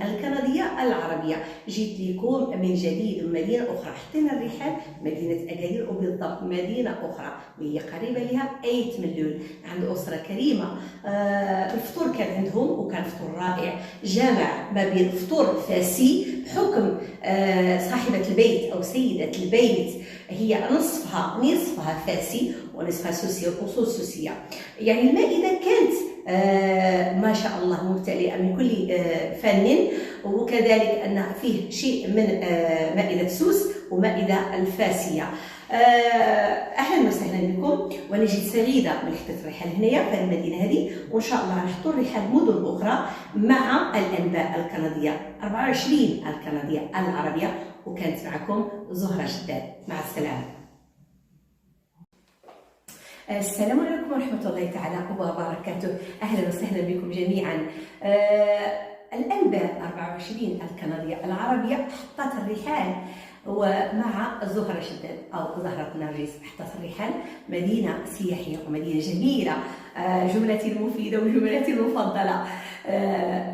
24 الكندية العربية. جيت لكم من جديد من مدينة أخرى، حطينا الرحال مدينة أكادير، وبالضبط مدينة أخرى وهي قريبة لها أيت ملول، عند أسرة كريمة. الفطور كان عندهم وكان فطور رائع، جامع ما بين فطور فاسي بحكم صاحبة البيت أو سيدة البيت هي نصفها فاسي ونصفها سوسي، الأصول سوسية. يعني المائدة كانت ما شاء الله ممتلئة من كل فن، وكذلك أن فيه شيء من مائدة سوس ومائدة الفاسية. اهلا وسهلا بكم، وانا جيت سعيده من حدث الرحال هنايا في المدينه هذه، وان شاء الله غنحطوا الرحال مدن اخرى مع الانباء الكنديه 24 الكنديه العربيه. وكانت معكم زهره شداد، مع السلامه. السلام عليكم ورحمه الله تعالى وبركاته، اهلا وسهلا بكم جميعا. الانباء 24 الكنديه العربيه حطت الرحال ومع زهرة شداد أو زهرة نرجس، حطت الرحال مدينة سياحية ومدينة جميلة. جملتي المفيدة وجملتي المفضلة،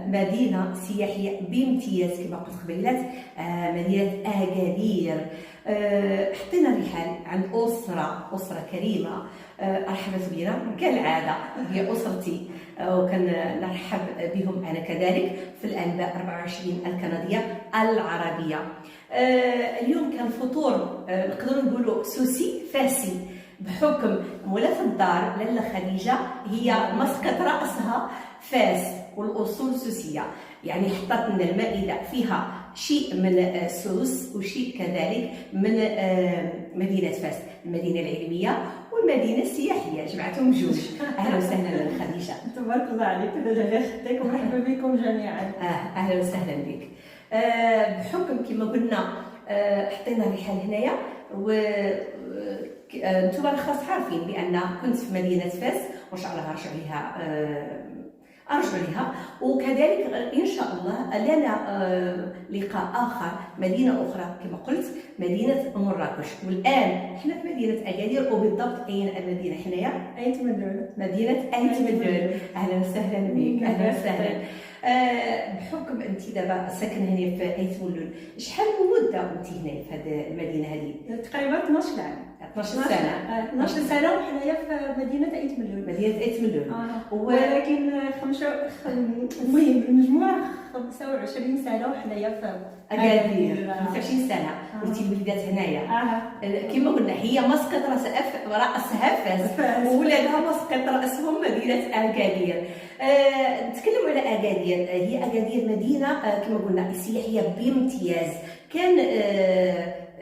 مدينة سياحية بامتياز كما قلت قبيلات، مدينة أكادير. حطينا الرحال عند أسرة كريمة أرحبت بنا كالعادة، هي أسرتي وكنرحب بهم أنا كذلك في الأنباء 24 الكندية العربية. اليوم كان فطور نقدروا نقولوا سوسي فاسي، بحكم مولاة الدار لاله خديجة هي مسقط رأسها فاس والأصول سوسية، يعني حطت لنا المائدة فيها شيء من السوس وشيء كذلك من مدينة فاس، المدينة العلمية والمدينة السياحية، جمعتهم بجوج. أهلا وسهلا خديجة. تبارك الله عليك، دجاجة خدتك، ومرحبا بكم جميعا. أهلا وسهلا بك. بحكم كما قلنا حطينا الرحال هنايا، و انتم خاص عارفين بان كنت في مدينه فاس، وان شاء الله ارجع لها، وكذلك ان شاء الله لنا لقاء اخر مدينه اخرى كما قلت مدينه مراكش. والان احنا في مدينه اكادير، وبالضبط اين المدينه حنايا؟ ايت ملول، مدينه ايت ملول. اهلا وسهلا بك. اهلا وسهلا. بحكم انت دابا ساكنه هنا في ايت ملول، شحال من مده كنت هنا في هذه المدينه هذه؟ تقريبا 12 عام. 12 سنه. 12 سنه وحنايا في مدينه ايت ملول. مدينه ايت ملول. ولكن المهم المجموع 25 سنه وحنايا في أكادير. 25 سنه قلتي الوليدات هنايا. كما قلنا هي مسقط راسها فاس، وولادها مسقط راسهم مدينه أكادير. نتكلم على أكادير. هي أكادير مدينه كما قلنا سياحيه بامتياز. كان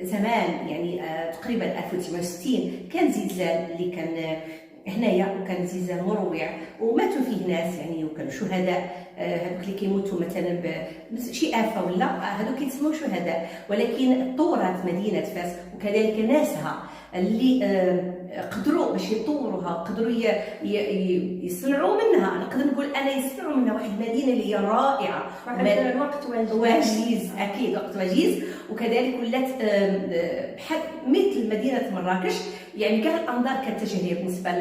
زمان يعني تقريبا 1960 كان زلزال اللي كان هنايا، وكان زلزال مروع وماتوا فيه ناس، يعني وكانوا شهداء. هذوك اللي كيموتوا مثلا بشي آفة ولا هذوك كيتسموا شهداء. ولكن طورت مدينة فاس وكذلك ناسها اللي قدروا باش يطوروها، قدروا يصنعوا منها، نقدر نقول انا يصنعوا منها واحد المدينه اللي هي رائعه، واحد الوقت وجيز اكيد وقت وجيز. وكذلك ولات بحال مثل مدينه مراكش، يعني كاع الانظار كتتجه ليها بالنسبه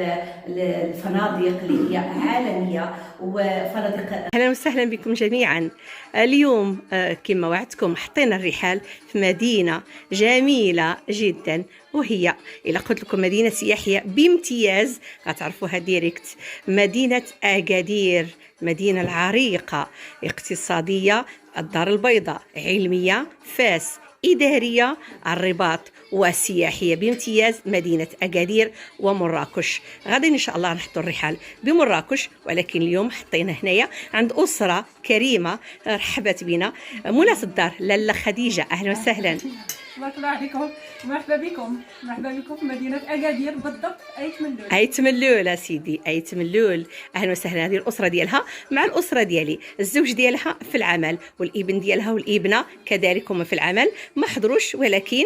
للفنادق اللي هي عالميه وفنادق. اهلا وسهلا بكم جميعا. اليوم كما وعدتكم حطينا الرحال في مدينه جميله جدا، وهي إلا قلت لكم مدينة سياحية بامتياز غتعرفوها ديريكت، مدينة أكادير. مدينة العريقة، اقتصادية الدار البيضاء، علمية فاس، إدارية الرباط، وسياحية بامتياز مدينة أكادير ومراكش. غادي إن شاء الله نحطوا الرحال بمراكش، ولكن اليوم حطينا هنايا عند أسرة كريمة رحبت بنا مولاة الدار لاله خديجة. أهلا وسهلا. تبارك الله عليكم، مرحبا بكم في مدينة أكادير، بالضبط أيت ملول. أيت ملول سيدي، أيت ملول. أهلا وسهلا. هذه الأسرة ديالها مع الأسرة ديالي، الزوج ديالها في العمل والابن ديالها والابنة كذلك هما في العمل، ما حضروش، ولكن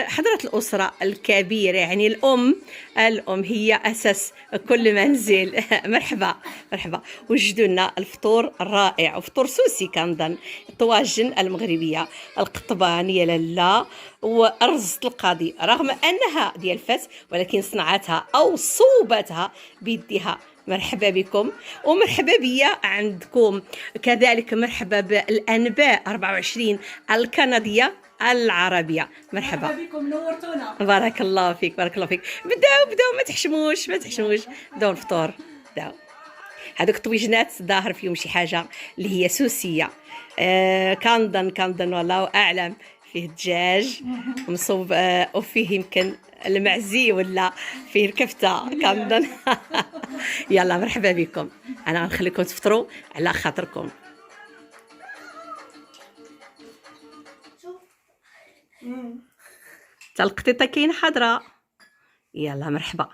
حضرت الأسرة الكبيرة، يعني الأم هي أساس كل منزل. مرحبا مرحبا. وجدوا لنا الفطور الرائع، وفطور سوسي كنظن، الطواجن المغربية، القطبانية لاله، وأرز القاضي رغم أنها ديال فاس ولكن صنعتها أو صوبتها بيدها مرحبا بكم ومرحبا بيا عندكم كذلك. مرحبا بالأنباء 24 الكندية العربية. مرحبا بكم، نورتونا. بارك الله فيك، بارك الله فيك. بداو ما تحشموش بداو الفطور. بداو هذوك الطويجنات ظاهر فيهم شي حاجه اللي هي سوسيه. كنظن والله اعلم فيه دجاج مصوب وفيه يمكن المعزي ولا فيه الكفته كنظن. يلا مرحبا بكم، انا غنخليكم تفطروا على خاطركم. حتى القطيطه كاينه حاضره. يلا مرحبا.